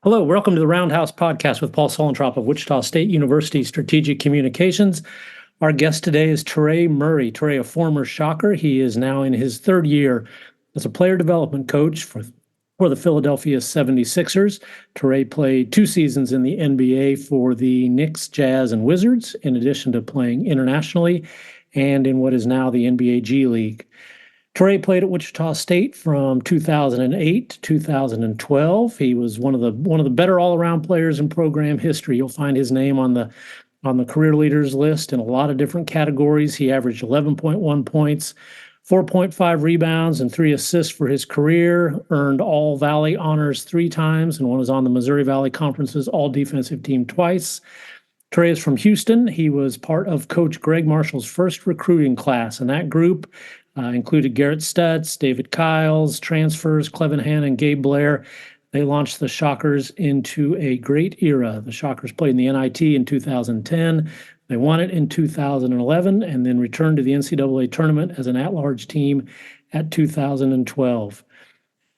Hello, welcome to the Roundhouse podcast with Paul Solentrop of Wichita State University Strategic Communications. Our guest today is Toure Murry. Toure, a former Shocker. He is now in his third year as a player development coach for the Philadelphia 76ers. Toure played 2 seasons in the NBA for the Knicks, Jazz, and Wizards, in addition to playing internationally and in what is now the NBA G League. Toure played at Wichita State from 2008 to 2012. He was one of the better all-around players in program history. You'll find his name on the career leaders list in a lot of different categories. He averaged 11.1 points, 4.5 rebounds, and 3 assists for his career. Earned All Valley honors 3 times and was on the Missouri Valley Conference's All-Defensive Team twice. Toure is from Houston. He was part of Coach Greg Marshall's first recruiting class, and that group included Garrett Stutz, David Kiles, transfers, Clevin Hann, and Gabe Blair. They launched the Shockers into a great era. The Shockers played in the NIT in 2010. They won it in 2011 and then returned to the NCAA tournament as an at-large team at 2012.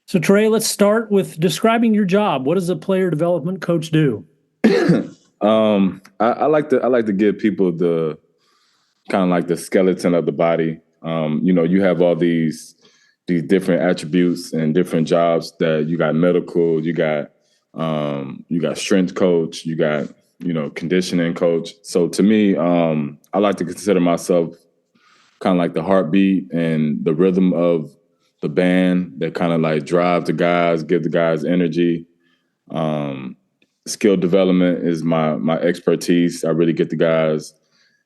So, Toure, let's start with describing your job. What does a player development coach do? I like to give people the kind of like the skeleton of the body. You have all these different attributes and different jobs that you got medical, you got strength coach, you got, conditioning coach. So to me, I like to consider myself kind of like the heartbeat and the rhythm of the band that kind of like drive the guys, give the guys energy. Skill development is my expertise. I really get the guys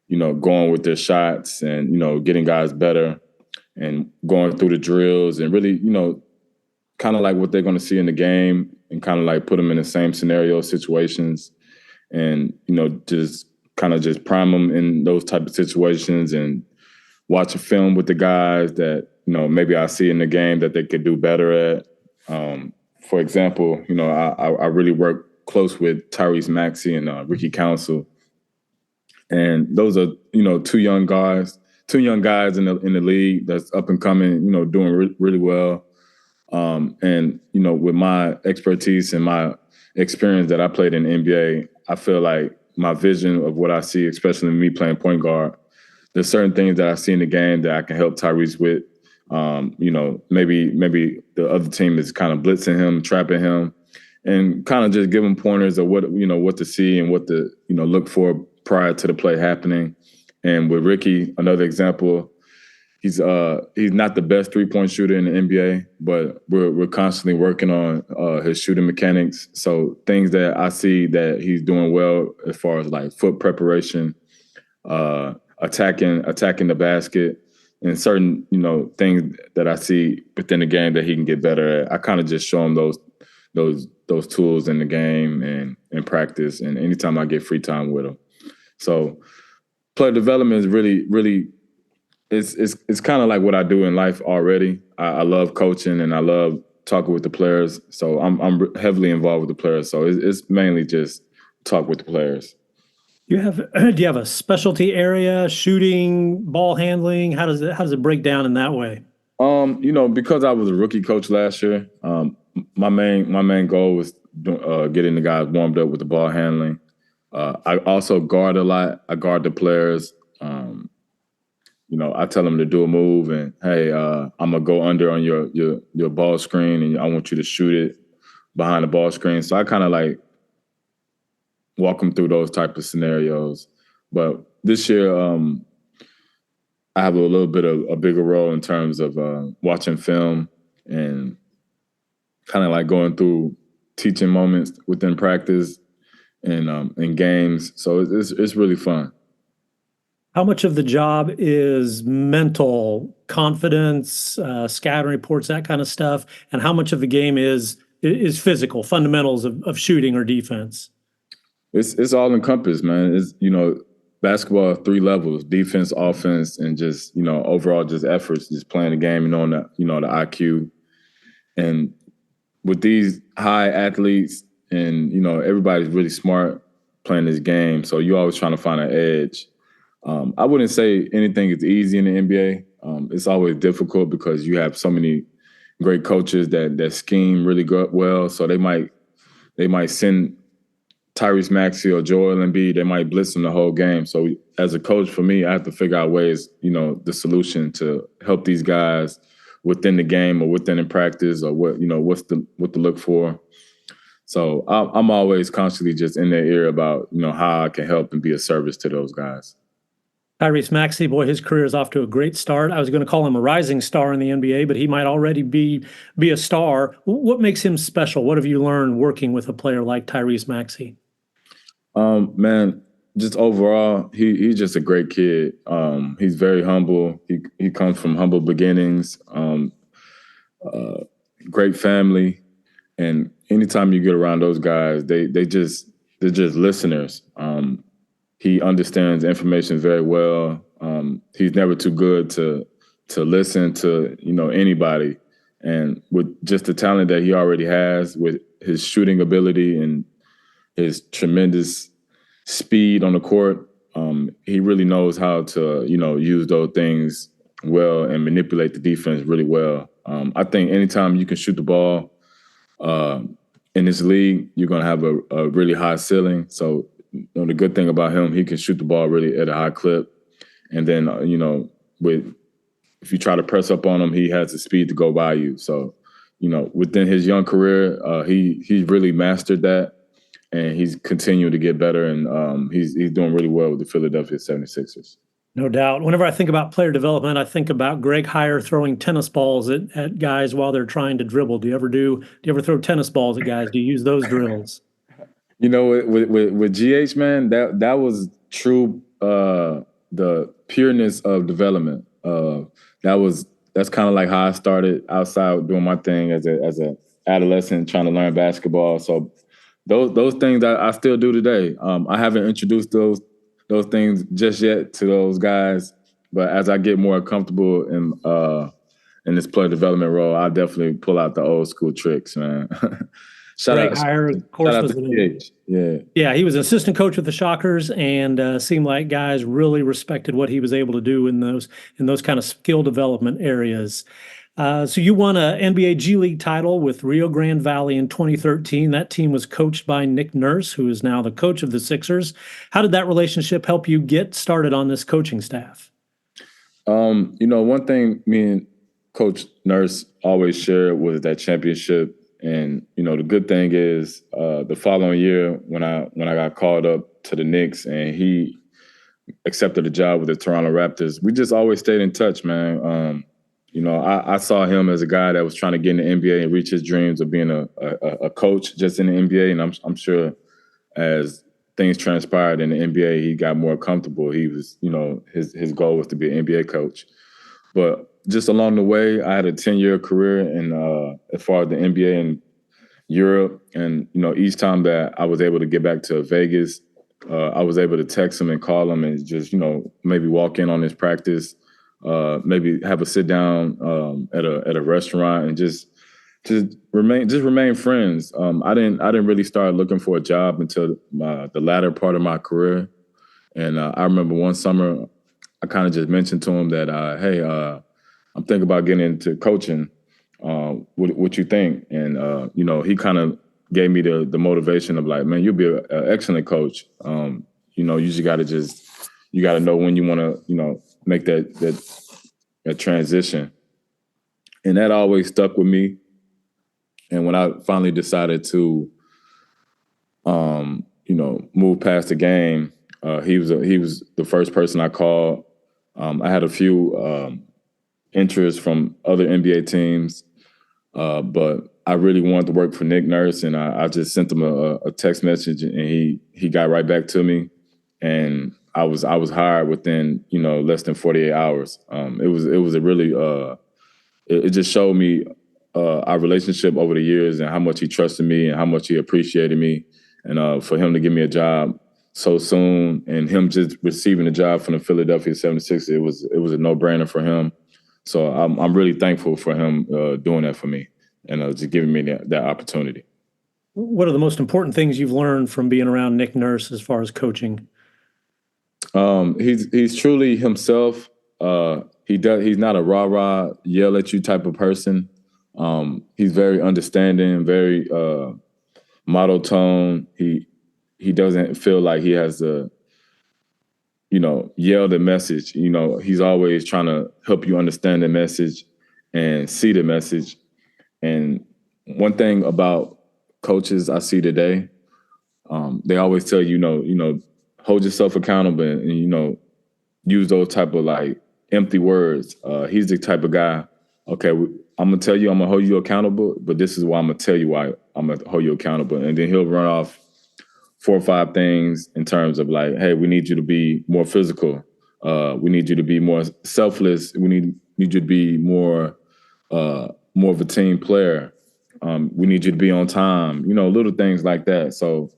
going with their shots and, getting guys better and going through the drills and really, kind of like what they're going to see in the game and kind of like put them in the same scenario situations and, just kind of just prime them in those type of situations and watch a film with the guys that, maybe I see in the game that they could do better at. For example, I really work close with Tyrese Maxey and Ricky Council. And those are, two young guys in the league that's up and coming, doing really well. With my expertise and my experience that I played in the NBA, I feel like my vision of what I see, especially me playing point guard, there's certain things that I see in the game that I can help Tyrese with. Maybe the other team is kind of blitzing him, trapping him, and kind of just give him pointers of what to see and what to, look for prior to the play happening. And with Ricky, another example, he's not the best 3-point shooter in the NBA, but we're constantly working on his shooting mechanics. So things that I see that he's doing well as far as like foot preparation, attacking the basket, and certain, things that I see within the game that he can get better at. I kind of just show him those tools in the game and in practice and anytime I get free time with him. So player development is really it's kind of like what I do in life already. I love coaching and I love talking with the players. So I'm heavily involved with the players. So it's mainly just talk with the players. Do you have a specialty area, shooting, ball handling? How does it break down in that way? Because I was a rookie coach last year, my main goal was getting the guys warmed up with the ball handling. I also guard a lot. I guard the players. I tell them to do a move and, hey, I'm gonna go under on your ball screen and I want you to shoot it behind the ball screen. So I kind of like walk them through those type of scenarios. But this year, I have a little bit of a bigger role in terms of watching film and kind of like going through teaching moments within practice and in games. So it's really fun. How much of the job is mental, confidence, scouting reports, that kind of stuff, and how much of the game is physical, fundamentals of shooting or defense? It's all encompassed, man. It's basketball 3 levels: defense, offense, and just overall just efforts, just playing the game and on the the IQ. And with these high athletes and everybody's really smart playing this game, so you're always trying to find an edge. I wouldn't say anything is easy in the NBA. It's always difficult because you have so many great coaches that scheme really well. So they might they might send Tyrese Maxey or Joel Embiid, they might blitz them the whole game. So as a coach, for me, I have to figure out ways, the solution to help these guys within the game or within in practice, or what to look for. So I'm always constantly just in their ear about, how I can help and be a service to those guys. Tyrese Maxey, boy, his career is off to a great start. I was going to call him a rising star in the NBA, but he might already be a star. What makes him special? What have you learned working with a player like Tyrese Maxey? Man, just overall, he's just a great kid. He's very humble. He comes from humble beginnings, great family, and anytime you get around those guys, they're just listeners. He understands information very well. He's never too good to listen to anybody, and with just the talent that he already has, with his shooting ability and his tremendous speed on the court, he really knows how to use those things well and manipulate the defense really well. I think anytime you can shoot the ball in this league, you're going to have a really high ceiling. So the good thing about him, he can shoot the ball really at a high clip. And then, if you try to press up on him, he has the speed to go by you. So, within his young career, he really mastered that, and he's continuing to get better, and he's doing really well with the Philadelphia 76ers. No doubt. Whenever I think about player development, I think about Greg Heyer throwing tennis balls at guys while they're trying to dribble. Do you ever throw tennis balls at guys? Do you use those drills? With GH, man, that was true. The pureness of development. That's kind of like how I started outside doing my thing as a adolescent trying to learn basketball. So those things I still do today. I haven't introduced those things just yet to those guys, but as I get more comfortable in this player development role, I definitely pull out the old school tricks, man. Shout out to PH. Yeah, he was an assistant coach with the Shockers, and seemed like guys really respected what he was able to do in those kind of skill development areas. So you won a NBA G League title with Rio Grande Valley in 2013. That team was coached by Nick Nurse, who is now the coach of the Sixers. How did that relationship help you get started on this coaching staff? One thing me and Coach Nurse always shared was that championship. And, the good thing is the following year when I got called up to the Knicks and he accepted a job with the Toronto Raptors, we just always stayed in touch, man. I saw him as a guy that was trying to get in the NBA and reach his dreams of being a coach just in the NBA. And I'm sure as things transpired in the NBA, he got more comfortable. He was, his goal was to be an NBA coach. But just along the way, I had a 10-year career in as far as the NBA in Europe. And, each time that I was able to get back to Vegas, I was able to text him and call him and just, maybe walk in on his practice, maybe have a sit down at a restaurant and just remain friends. I didn't really start looking for a job until the latter part of my career. And I remember one summer, I kind of just mentioned to him that, hey, I'm thinking about getting into coaching. What you think? And, he kind of gave me the motivation of like, man, you'll be an excellent coach. You just got to you got to know when you want to, make that transition. And that always stuck with me. And when I finally decided to, move past the game, he was the first person I called. I had a few interests from other NBA teams, but I really wanted to work for Nick Nurse, and I just sent him a text message, and he got right back to me, and I was hired within less than 48 hours. It was a really it just showed me our relationship over the years and how much he trusted me and how much he appreciated me, and for him to give me a job so soon and him just receiving a job from the Philadelphia 76ers, it was a no-brainer for him. So I'm really thankful for him doing that for me and just giving me that opportunity. What are the most important things you've learned from being around Nick Nurse as far as coaching? He's truly himself. He's not a rah-rah, yell at you type of person. He's very understanding, very monotone. He doesn't feel like he has to, yell the message. He's always trying to help you understand the message and see the message. And one thing about coaches I see today, they always tell you, hold yourself accountable and use those type of like empty words. He's the type of guy, okay, I'm going to tell you, I'm going to hold you accountable, but this is why I'm going to tell you why I'm going to hold you accountable. And then he'll run off 4 or 5 things in terms of like, hey, we need you to be more physical. We need you to be more selfless. We need you to be more of a team player. We need you to be on time, little things like that. So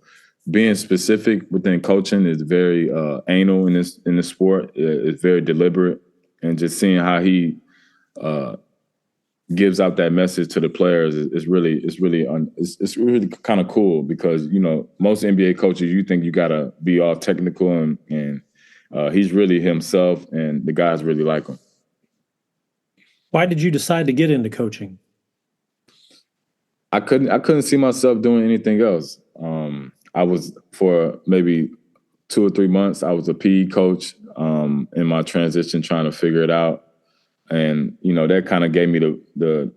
being specific within coaching is very anal in this sport. It's very deliberate, and just seeing how he gives out that message to the players is really kind of cool, because most NBA coaches, you think you gotta be all technical, and he's really himself, and the guys really like him. Why did you decide to get into coaching? I couldn't see myself doing anything else. I was, for maybe 2 or 3 months, I was a PE coach in my transition, trying to figure it out. And, that kind of gave me the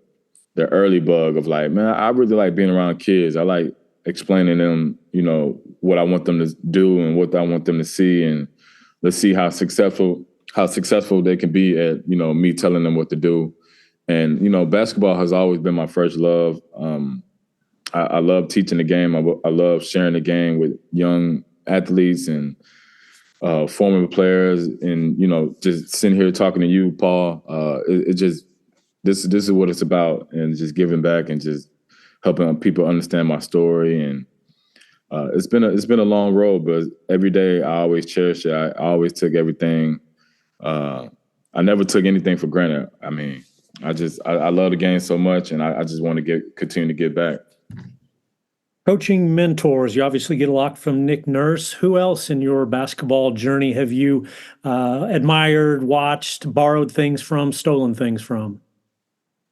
early bug of like, man, I really like being around kids. I like explaining them, what I want them to do and what I want them to see. And let's see how successful they can be at, me telling them what to do. And, basketball has always been my first love. I love teaching the game. I love sharing the game with young athletes and former players, and just sitting here talking to you, Paul. This is what it's about, and just giving back and just helping people understand my story. And it's been a long road, but every day I always cherish it. I always took everything. I never took anything for granted. I mean, I love the game so much, and I just want to continue to give back. Coaching mentors, you obviously get a lot from Nick Nurse. Who else in your basketball journey have you admired, watched, borrowed things from, stolen things from?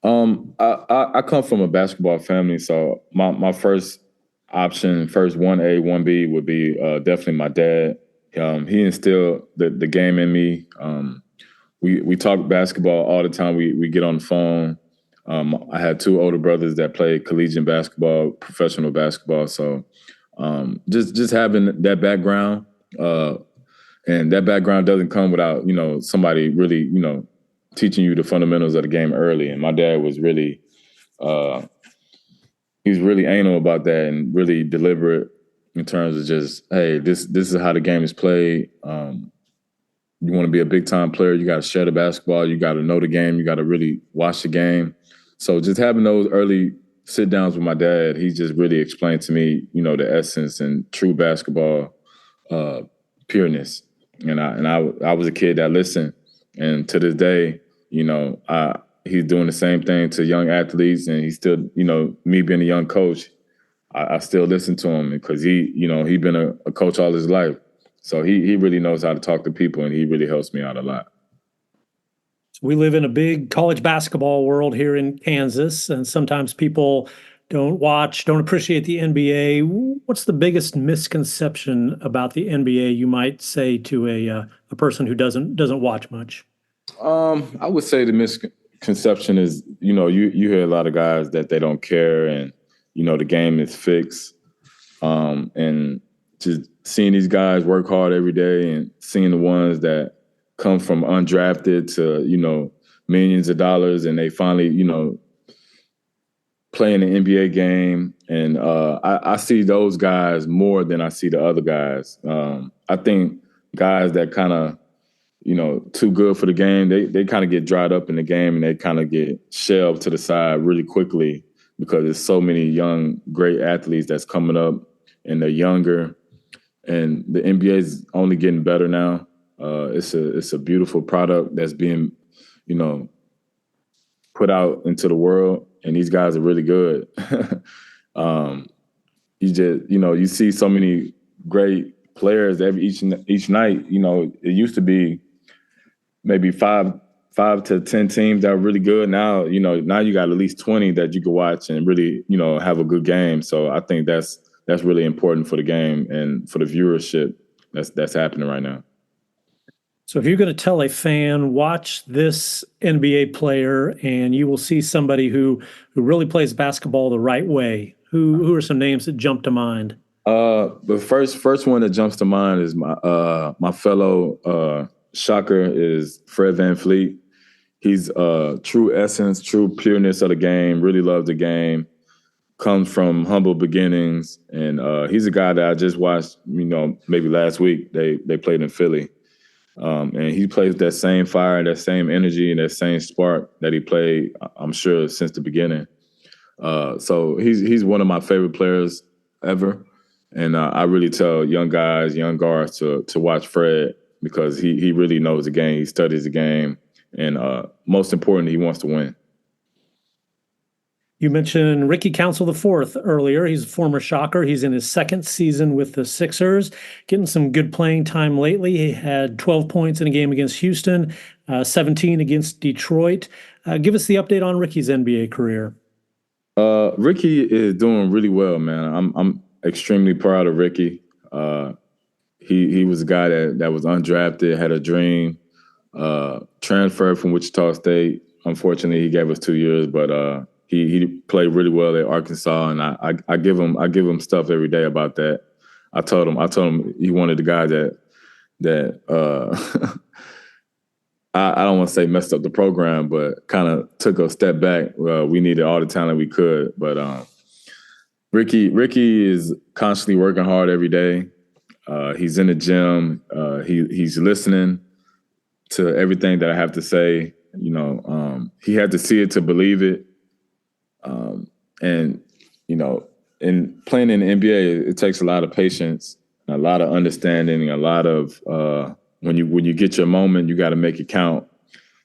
I come from a basketball family, so my first option, first 1A, 1B would be definitely my dad. He instilled the game in me. We talk basketball all the time. We get on the phone. I had 2 older brothers that played collegiate basketball, professional basketball. So just having that background, and that background doesn't come without, somebody really, teaching you the fundamentals of the game early. And my dad was really, he's really anal about that and really deliberate in terms of just, hey, this is how the game is played. You want to be a big-time player, you got to share the basketball, you got to know the game, you got to really watch the game. So just having those early sit-downs with my dad, he just really explained to me, the essence and true basketball pureness. And I was a kid that listened. And to this day, he's doing the same thing to young athletes, and he's still, me being a young coach, I still listen to him because he's been a coach all his life. So he really knows how to talk to people, and he really helps me out a lot. We live in a big college basketball world here in Kansas, and sometimes people don't appreciate the NBA. What's the biggest misconception about the NBA you might say to a person who doesn't watch much? I would say the misconception is, you hear a lot of guys that they don't care, and, the game is fixed. And just seeing these guys work hard every day, and seeing the ones that come from undrafted to, millions of dollars, and they finally, play in the NBA game. And I see those guys more than I see the other guys. I think guys that kind of, too good for the game, they kind of get dried up in the game, and they kind of get shelved to the side really quickly, because there's so many young, great athletes that's coming up, and they're younger. And the NBA is only getting better now. It's a beautiful product that's being, put out into the world, and these guys are really good. You see so many great players each night. It used to be maybe five to 10 teams that are really good. Now you got at least 20 that you can watch and really, have a good game. So I think that's that's really important for the game and for the viewership that's happening right now. So if you're going to tell a fan, watch this NBA player and you will see somebody who really plays basketball the right way, who are some names that jump to mind? The first one that jumps to mind is my fellow Shocker is Fred VanVleet. He's true essence, true pureness of the game, really loves the game, comes from humble beginnings. And he's a guy that I just watched, maybe last week they played in Philly. And he plays that same fire, that same energy, and that same spark that he played, I'm sure, since the beginning. So he's one of my favorite players ever. And I really tell young guys, young guards to watch Fred because he really knows the game. He studies the game. And most importantly, he wants to win. You mentioned Ricky Council IV earlier. He's a former Shocker. He's in his second season with the Sixers, getting some good playing time lately. He had 12 points in a game against Houston, 17 against Detroit. Give us the update on Ricky's NBA career. Ricky is doing really well, man. I'm extremely proud of Ricky. He was a guy that was undrafted, had a dream, transferred from Wichita State. Unfortunately, he gave us 2 years, but he played really well at Arkansas, and I give him stuff every day about that. I told him he wanted the guy that I don't want to say messed up the program, but kind of took a step back. We needed all the talent we could, but Ricky is constantly working hard every day. He's in the gym. He's listening to everything that I have to say. He had to see it to believe it. And in playing in the NBA, it takes a lot of patience, a lot of understanding, a lot of when you get your moment, you got to make it count.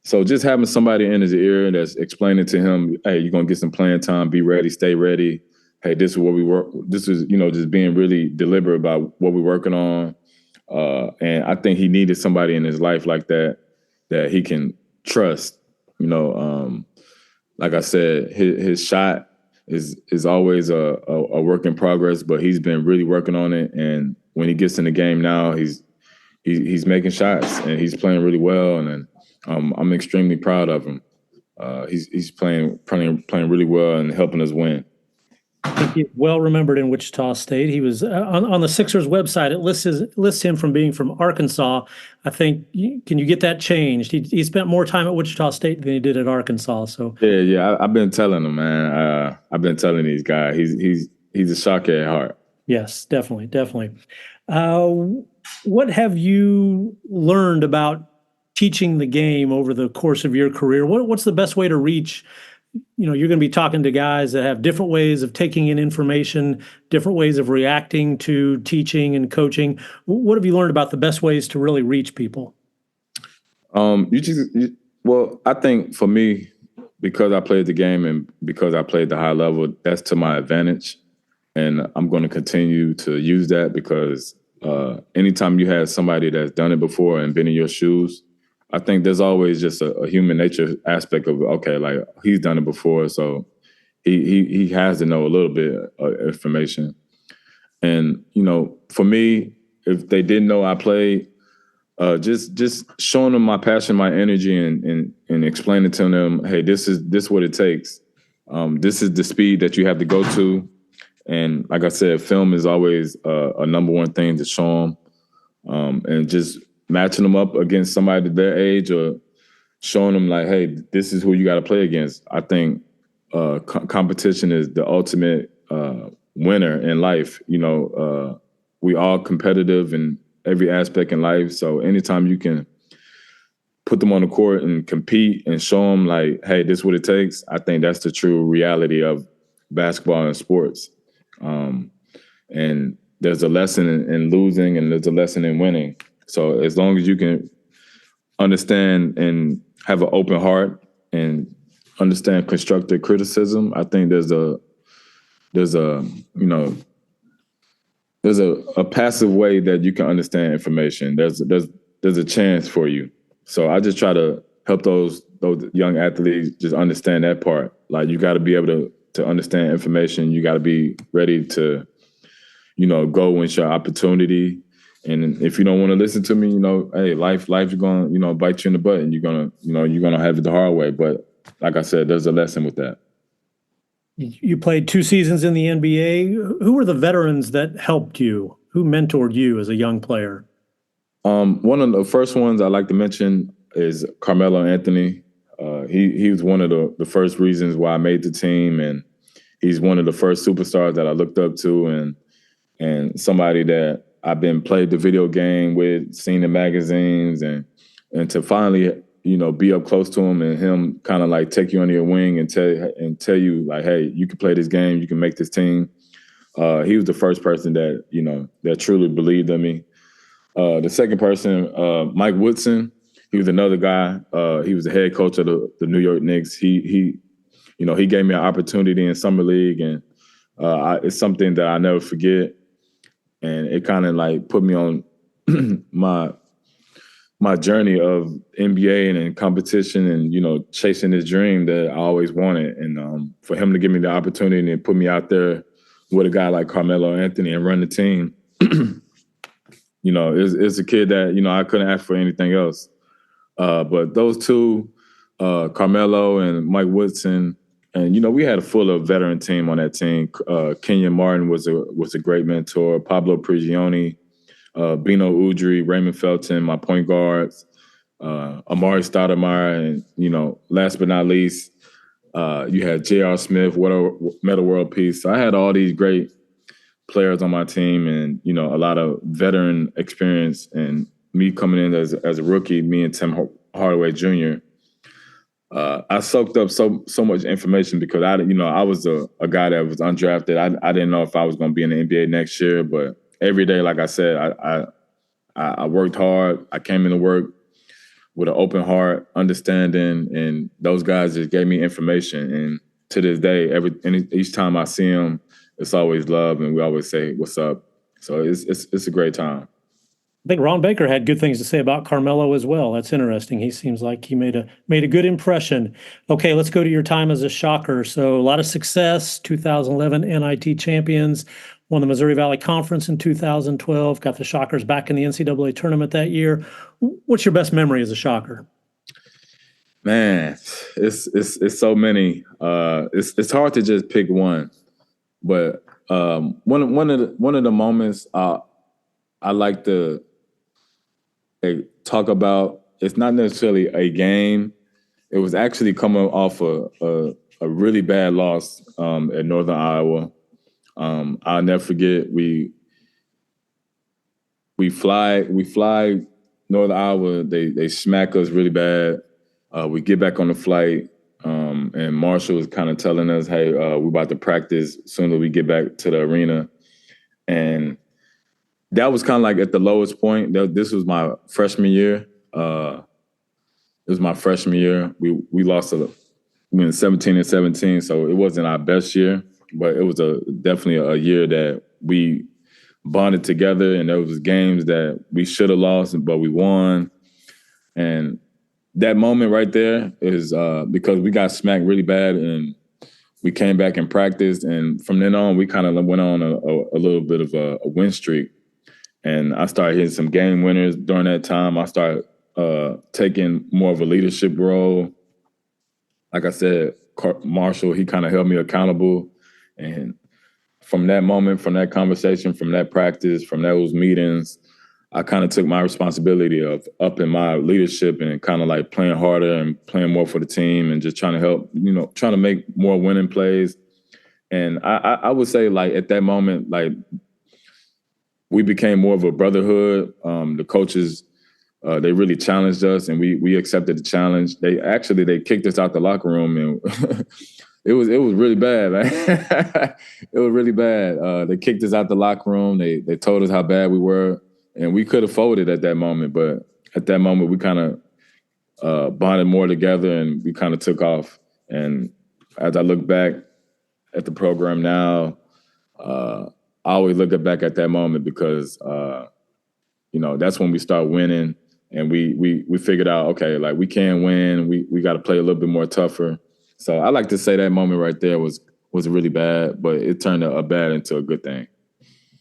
So just having somebody in his ear that's explaining to him, hey, you're gonna get some playing time, be ready, stay ready. Hey, this is what we work. This is just being really deliberate about what we're working on. And I think he needed somebody in his life like that he can trust. Like I said, his shot is always a work in progress, but he's been really working on it. And when he gets in the game now, he's making shots and he's playing really well. And I'm extremely proud of him. He's playing really well and helping us win. I think he's well remembered in Wichita State. He was on the Sixers website. It lists him from being from Arkansas. I think can you get that changed? He spent more time at Wichita State than he did at Arkansas. So yeah. I've been telling him, man. I've been telling these guys. He's a Shocker at heart. Yes, definitely. What have you learned about teaching the game over the course of your career? What's the best way to reach? You're going to be talking to guys that have different ways of taking in information, different ways of reacting to teaching and coaching. What have you learned about the best ways to really reach people? I think for me, because I played the game and because I played the high level, that's to my advantage. And I'm going to continue to use that because anytime you have somebody that's done it before and been in your shoes, I think there's always just a human nature aspect of, okay, like he's done it before, so he has to know a little bit of information. And, for me, if they didn't know I played, just showing them my passion, my energy, and explaining to them, hey, this is what it takes. This is the speed that you have to go to. And like I said, film is always a number one thing to show them. And just matching them up against somebody their age or showing them like, hey, this is who you got to play against. I think competition is the ultimate winner in life. We all competitive in every aspect in life. So anytime you can put them on the court and compete and show them like, hey, this is what it takes, I think that's the true reality of basketball and sports. And there's a lesson in losing and there's a lesson in winning. So as long as you can understand and have an open heart and understand constructive criticism, I think there's a passive way that you can understand information. There's a chance for you. So I just try to help those young athletes just understand that part. Like you got to be able to understand information. You got to be ready to go when it's your opportunity. And if you don't want to listen to me, hey, life's going to, bite you in the butt, and you're gonna have it the hard way. But like I said, there's a lesson with that. You played 2 seasons in the NBA. Who were the veterans that helped you? Who mentored you as a young player? One of the first ones I like to mention is Carmelo Anthony. He was one of the first reasons why I made the team, and he's one of the first superstars that I looked up to, and somebody that I've been played the video game with, seen in magazines, and to finally, be up close to him and him kind of like take you under your wing and tell you like, hey, you can play this game, you can make this team. He was the first person that, that truly believed in me. The second person, Mike Woodson, he was another guy. He was the head coach of the New York Knicks. He gave me an opportunity in summer league, and it's something that I never forget. And it kind of like put me on my journey of NBA and competition and, chasing this dream that I always wanted. And for him to give me the opportunity and put me out there with a guy like Carmelo Anthony and run the team, it's a kid that, I couldn't ask for anything else. But those two, Carmelo and Mike Woodson, and, we had a full veteran team on that team. Kenyon Martin was a great mentor. Pablo Prigioni, Bino Udrih, Raymond Felton, my point guards, Amari Stoudemire, and, last but not least, you had J.R. Smith, Metta World Peace. So I had all these great players on my team, and, a lot of veteran experience. And me coming in as a rookie, me and Tim Hardaway Jr., I soaked up so much information because I was a guy that was undrafted. I didn't know if I was going to be in the NBA next year, but every day, like I said, I worked hard. I came into work with an open heart, understanding, and those guys just gave me information. And to this day, each time I see them, it's always love, and we always say, "What's up?" So it's a great time. I think Ron Baker had good things to say about Carmelo as well. That's interesting. He seems like he made a good impression. Okay, let's go to your time as a Shocker. So a lot of success, 2011 NIT champions, won the Missouri Valley Conference in 2012, got the Shockers back in the NCAA tournament that year. What's your best memory as a Shocker? Man, it's so many. It's hard to just pick one, but one of the moments I like to talk about, it's not necessarily a game. It was actually coming off a really bad loss at Northern Iowa. I'll never forget. We fly Northern Iowa. They smack us really bad. We get back on the flight, and Marshall was kind of telling us, "Hey, we're about to practice as soon as we get back to the arena." And that was kind of like at the lowest point. This was my freshman year. It was my freshman year. We lost we went 17-17, so it wasn't our best year, but it was definitely a year that we bonded together, and there was games that we should have lost, but we won. And that moment right there is because we got smacked really bad, and we came back and practiced, and from then on, we kind of went on a little bit of a win streak. And I started hitting some game winners during that time. I started taking more of a leadership role. Like I said, Marshall, he kind of held me accountable. And from that moment, from that conversation, from that practice, from those meetings, I kind of took my responsibility of upping my leadership and kind of like playing harder and playing more for the team and just trying to help, trying to make more winning plays. And I would say, like, at that moment, like, we became more of a brotherhood. The coaches, they really challenged us, and we accepted the challenge. They kicked us out the locker room, and it was really bad, man. It was really bad. They kicked us out the locker room. They told us how bad we were, and we could have folded at that moment. But at that moment, we kind of bonded more together, and we kind of took off. And as I look back at the program now, I always look back at that moment because, that's when we start winning, and we figured out, okay, like, we can win. We got to play a little bit more tougher. So I like to say that moment right there was really bad, but it turned a bad into a good thing.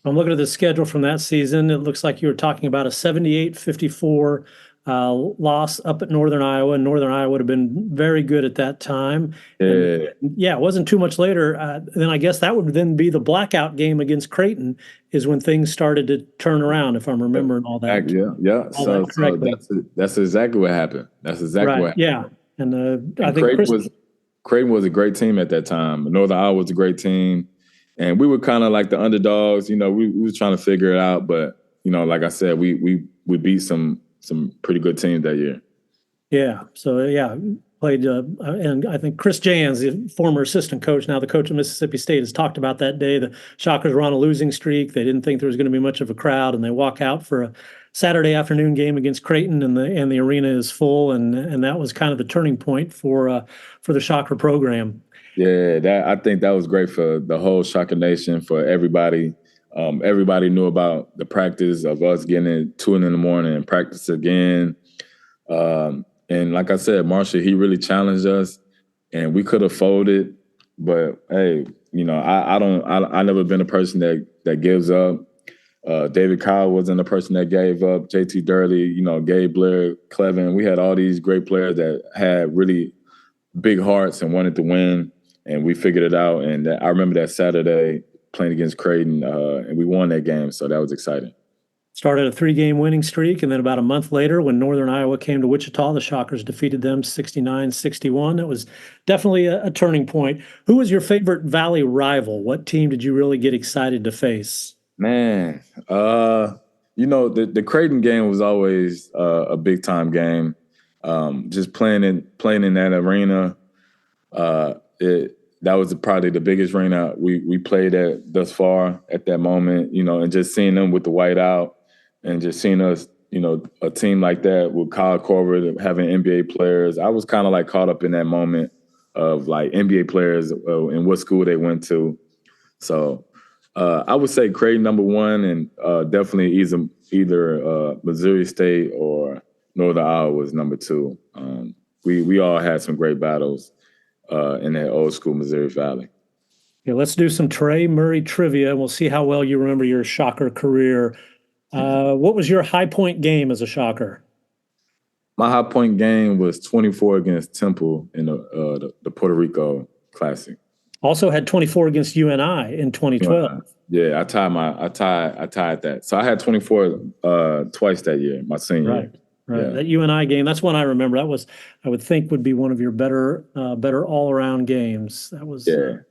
I'm looking at the schedule from that season. It looks like you were talking about a 78-54 loss up at Northern Iowa. Northern Iowa would have been very good at that time. And Yeah, yeah, it wasn't too much later. Then I guess that would then be the blackout game against Creighton is when things started to turn around, if I'm remembering all that. yeah. All So, that correctly. that's exactly what happened. That's exactly what Right. happened. Yeah. And I And think Creighton was a great team at that time. Northern Iowa was a great team. And we were kind of like the underdogs. We were trying to figure it out. But, like I said, we beat some pretty good teams that year. Yeah. So, yeah, played. And I think Chris Jans, the former assistant coach, now the coach of Mississippi State, has talked about that day. The Shockers were on a losing streak. They didn't think there was going to be much of a crowd, and they walk out for a Saturday afternoon game against Creighton, and the arena is full. And that was kind of the turning point for the Shocker program. Yeah, I think that was great for the whole Shocker Nation, for everybody. Everybody knew about the practice of us getting at 2 in the morning and practice again. And like I said, Marshall, he really challenged us, and we could have folded. But hey, I never been a person that gives up. David Kyle wasn't a person that gave up. JT Durley, Gabe Blair, Clevin. We had all these great players that had really big hearts and wanted to win, and we figured it out. And I remember that Saturday playing against Creighton, and we won that game, so that was exciting. Started a 3-game winning streak, and then about a month later, when Northern Iowa came to Wichita, the Shockers defeated them 69-61. It was definitely a turning point. Who was your favorite Valley rival? What team did you really get excited to face? Man, the Creighton game was always a big time game. Just playing in that arena, that was probably the biggest arena we played at thus far at that moment. And just seeing them with the white out, and just seeing us, a team like that with Kyle Korver having NBA players. I was kind of like caught up in that moment of like NBA players and what school they went to. So I would say Creighton number one, and definitely either Missouri State or Northern Iowa was number two. We all had some great battles in that old school Missouri Valley. Okay, let's do some Toure Murry trivia, and we'll see how well you remember your Shocker career. What was your high point game as a Shocker? My high point game was 24 against Temple in the Puerto Rico Classic. Also had 24 against UNI in 2012. Yeah, I tied that. So I had 24 twice that year, my senior year. Right. Yeah. That UNI game, that's one I remember. That was, I would think, would be one of your better all-around games. That was a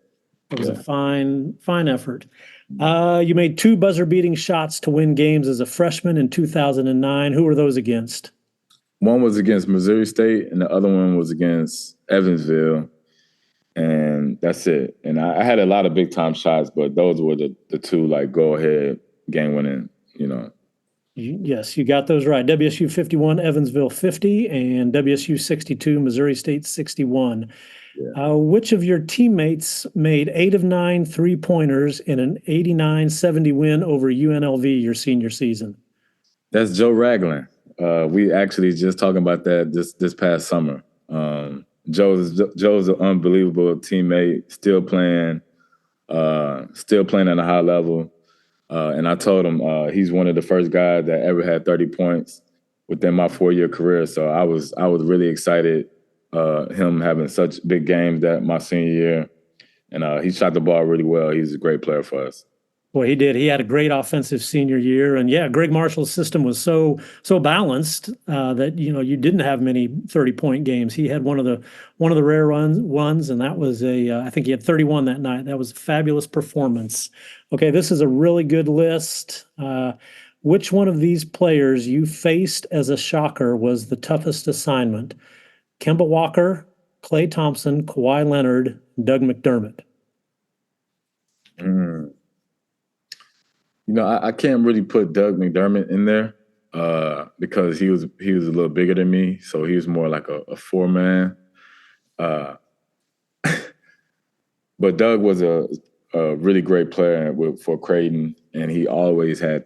fine effort. You made 2 buzzer-beating shots to win games as a freshman in 2009. Who were those against? One was against Missouri State, and the other one was against Evansville. And that's it. And I had a lot of big-time shots, but those were the 2, like, go-ahead, game-winning, Yes, you got those right. WSU 51, Evansville 50, and WSU 62, Missouri State 61. Yeah. Which of your teammates made 8 of 9 3-pointers in an 89-70 win over UNLV your senior season? That's Joe Ragland. We actually just talking about that this past summer. Joe's an unbelievable teammate, still playing at a high level. And I told him he's one of the first guys that ever had 30 points within my 4-year career. So I was really excited him having such big games that my senior year. And he shot the ball really well. He's a great player for us. Well, he did. He had a great offensive senior year, and yeah, Greg Marshall's system was so balanced that you didn't have many 30-point games. He had one of the rare ones, and that was I think he had 31 that night. That was a fabulous performance. Okay, this is a really good list. Which one of these players you faced as a Shocker was the toughest assignment? Kemba Walker, Klay Thompson, Kawhi Leonard, Doug McDermott. I can't really put Doug McDermott in there because he was a little bigger than me, so he was more like a 4-man. But Doug was a really great player for Creighton, and he always had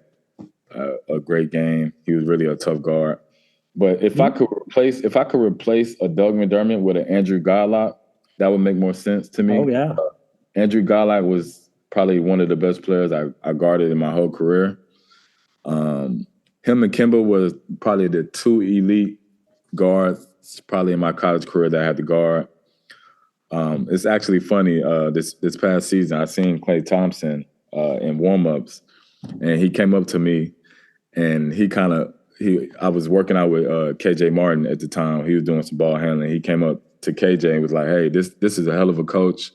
a great game. He was really a tough guard. But if I could replace a Doug McDermott with an Andrew Godlock, that would make more sense to me. Oh yeah, Andrew Godlock was probably one of the best players I guarded in my whole career. Him and Kimba was probably the two elite guards probably in my college career that I had to guard. It's actually funny. This past season, I seen Klay Thompson in warmups, and he came up to me, and I was working out with KJ Martin at the time. He was doing some ball handling. He came up to KJ and was like, "Hey, this is a hell of a coach.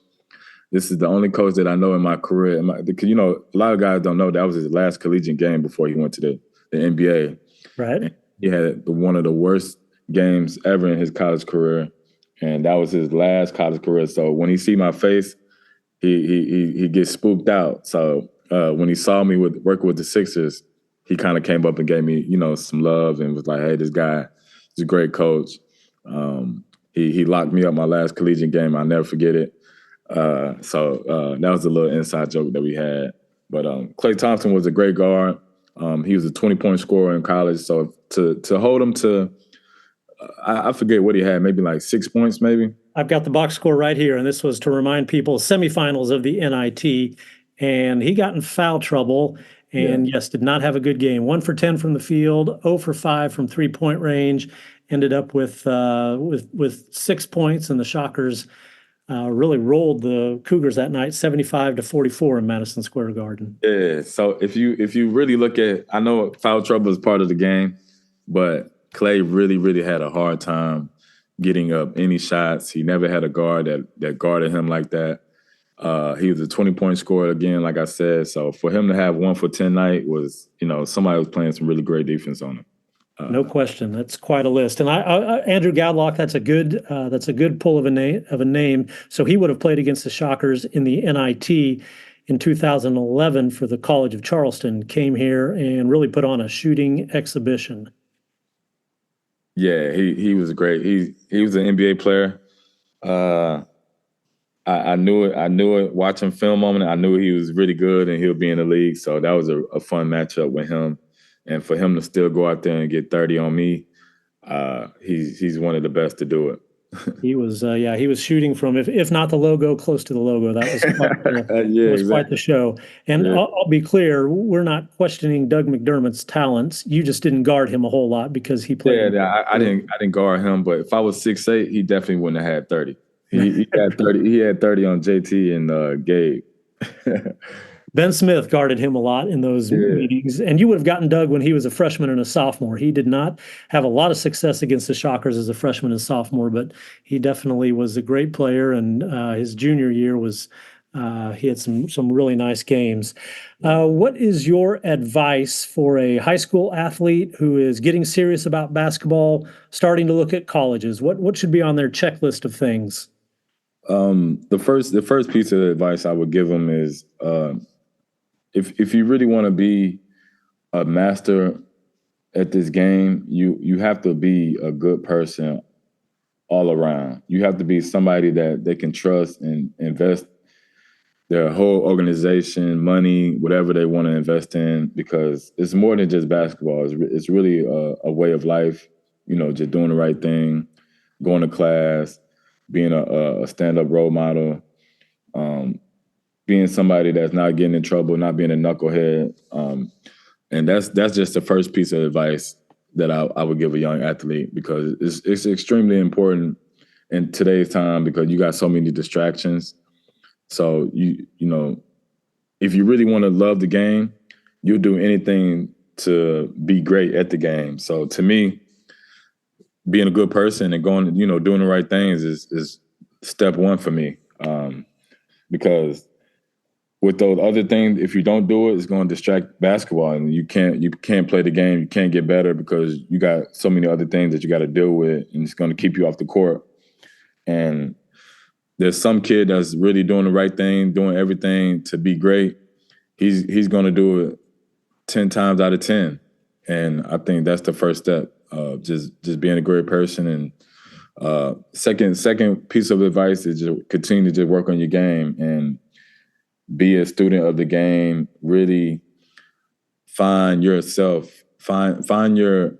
This is the only coach that I know in my career." Because a lot of guys don't know that was his last collegiate game before he went to the NBA. Right. And he had one of the worst games ever in his college career, and that was his last college career. So when he see my face, he gets spooked out. So when he saw me working with the Sixers, he kind of came up and gave me some love and was like, "Hey, this guy is a great coach." He locked me up my last collegiate game. I'll never forget it. So that was a little inside joke that we had. But Klay Thompson was a great guard. He was a 20-point scorer in college. So to hold him to, I forget what he had, maybe like 6 points, maybe. I've got the box score right here, and this was to remind people semifinals of the NIT, and he got in foul trouble and yes, did not have a good game. 1 for 10 from the field, 0 for 5 from 3-point range. Ended up with 6 points, and the Shockers really rolled the Cougars that night, 75-44 in Madison Square Garden. Yeah. So if you really look at, I know foul trouble is part of the game, but Klay really, really had a hard time getting up any shots. He never had a guard that guarded him like that. He was a 20-point scorer again, like I said. So for him to have 1 for 10 night was, somebody was playing some really great defense on him. No question, that's quite a list. And Andrew Gadlock, that's a good pull of a name. So he would have played against the Shockers in the NIT in 2011 for the College of Charleston. Came here and really put on a shooting exhibition. Yeah, he was great. He was an NBA player. I knew it. Watching film on him, I knew he was really good and he'll be in the league. So that was a fun matchup with him. And for him to still go out there and get 30 on me, he's one of the best to do it. He was shooting from, if not the logo, close to the logo. That was quite the show. And I'll be clear, we're not questioning Doug McDermott's talents. You just didn't guard him a whole lot because he played. Yeah, I didn't guard him, but if I was 6'8", he definitely wouldn't have had 30. He had 30. He had 30 on JT and Gabe. Ben Smith guarded him a lot in those meetings, and you would have gotten Doug when he was a freshman and a sophomore. He did not have a lot of success against the Shockers as a freshman and sophomore, but he definitely was a great player, and his junior year was he had some really nice games. What is your advice for a high school athlete who is getting serious about basketball, starting to look at colleges? What should be on their checklist of things? The first piece of advice I would give them is if you really want to be a master at this game, you have to be a good person all around. You have to be somebody that they can trust and invest their whole organization, money, whatever they want to invest in, because it's more than just basketball. It's really a way of life, just doing the right thing, going to class, being a stand-up role model, being somebody that's not getting in trouble, not being a knucklehead. And that's just the first piece of advice that I would give a young athlete, because it's extremely important in today's time because you got so many distractions. So, if you really want to love the game, you'll do anything to be great at the game. So to me, being a good person and going, doing the right things is step one for me. Because with those other things, if you don't do it, it's going to distract basketball, and you can't play the game. You can't get better because you got so many other things that you got to deal with, and it's going to keep you off the court. And there's some kid that's really doing the right thing, doing everything to be great. He's going to do it 10 times out of 10. And I think that's the first step, just being a great person. And second piece of advice is just continue to just work on your game and be a student of the game. Really find yourself, find your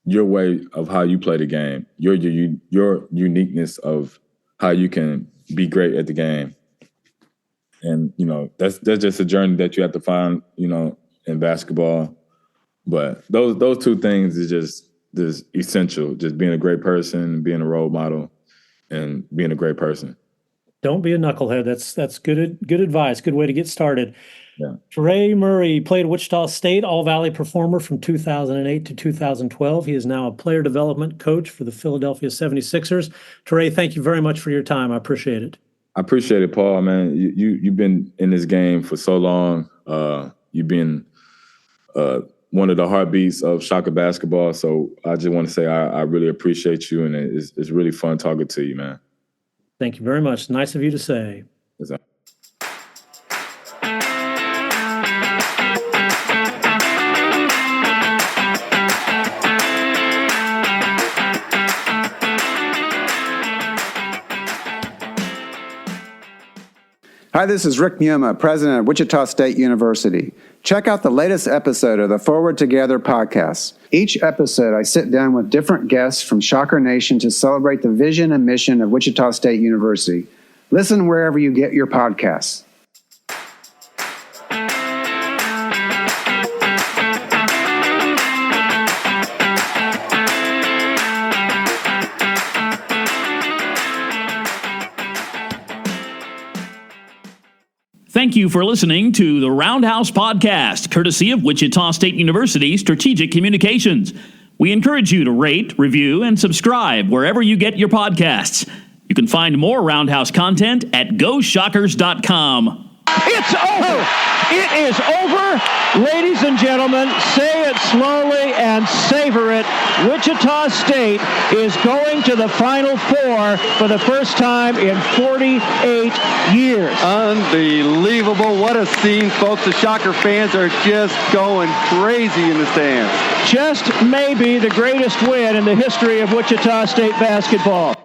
way of how you play the game, your uniqueness of how you can be great at the game. And, that's just a journey that you have to find, in basketball. But those two things is just essential, just being a great person, being a role model, and being a great person. Don't be a knucklehead. That's good advice. Good way to get started. Yeah. Toure Murry played at Wichita State, All-Valley performer from 2008 to 2012. He is now a player development coach for the Philadelphia 76ers. Toure, thank you very much for your time. I appreciate it. I appreciate it, Paul, man. You've been in this game for so long. You've been one of the heartbeats of Shocker basketball. So I just want to say I really appreciate you, and it's really fun talking to you, man. Thank you very much. Nice of you to say. Hi, this is Rick Muma, president of Wichita State University. Check out the latest episode of the Forward Together podcast. Each episode, I sit down with different guests from Shocker Nation to celebrate the vision and mission of Wichita State University. Listen wherever you get your podcasts. Thank you for listening to the Roundhouse podcast, courtesy of Wichita State University Strategic Communications. We encourage you to rate, review, and subscribe wherever you get your podcasts. You can find more Roundhouse content at GoShockers.com. It's over. It is over. Ladies and gentlemen, say it slowly and savor it. Wichita State is going to the Final Four for the first time in 48 years. Unbelievable. What a scene, folks. The Shocker fans are just going crazy in the stands. Just maybe the greatest win in the history of Wichita State basketball.